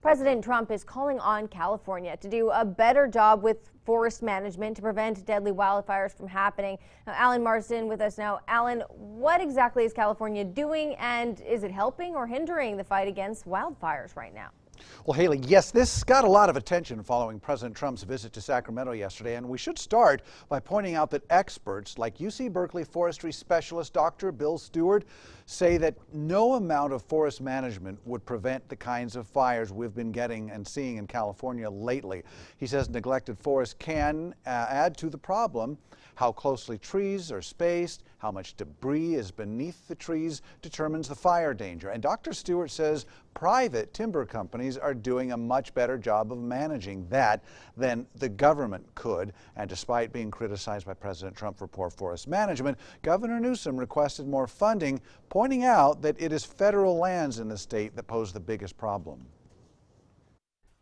President Trump is calling on California to do a better job with forest management to prevent deadly wildfires from happening. Now, Alan Marsden with us now. Alan, what exactly is California doing, and is it helping or hindering the fight against wildfires right now? Well, Haley, yes, this got a lot of attention following President Trump's visit to Sacramento yesterday, and we should start by pointing out that experts like UC Berkeley forestry specialist Dr. Bill Stewart say that no amount of forest management would prevent the kinds of fires we've been getting and seeing in California lately. He says neglected forests can add to the problem. How closely trees are spaced, how much debris is beneath the trees determines the fire danger. And Dr. Stewart says private timber companies are doing a much better job of managing that than the government could. And despite being criticized by President Trump for poor forest management, Governor Newsom requested more funding, pointing out that it is federal lands in the state that pose the biggest problem.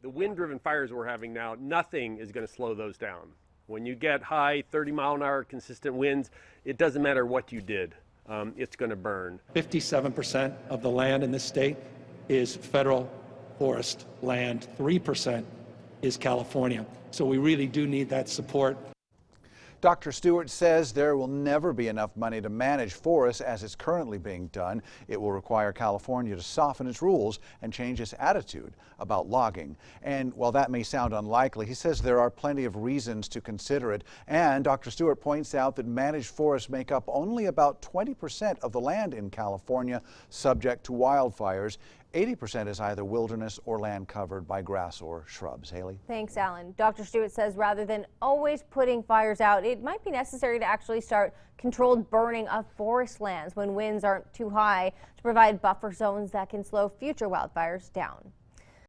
The wind-driven fires we're having now, nothing is going to slow those down. When you get high 30-mile-an-hour consistent winds, it doesn't matter what you did, it's going to burn. 57% of the land in this state is federal forest land. 3% is California. So we really do need that support. Dr. Stewart says there will never be enough money to manage forests as it's currently being done. It will require California to soften its rules and change its attitude about logging. And while that may sound unlikely, he says there are plenty of reasons to consider it. And Dr. Stewart points out that managed forests make up only about 20% of the land in California subject to wildfires. 80% is either wilderness or land covered by grass or shrubs. Haley? Thanks, Alan. Dr. Stewart says rather than always putting fires out, it might be necessary to actually start controlled burning of forest lands when winds aren't too high to provide buffer zones that can slow future wildfires down.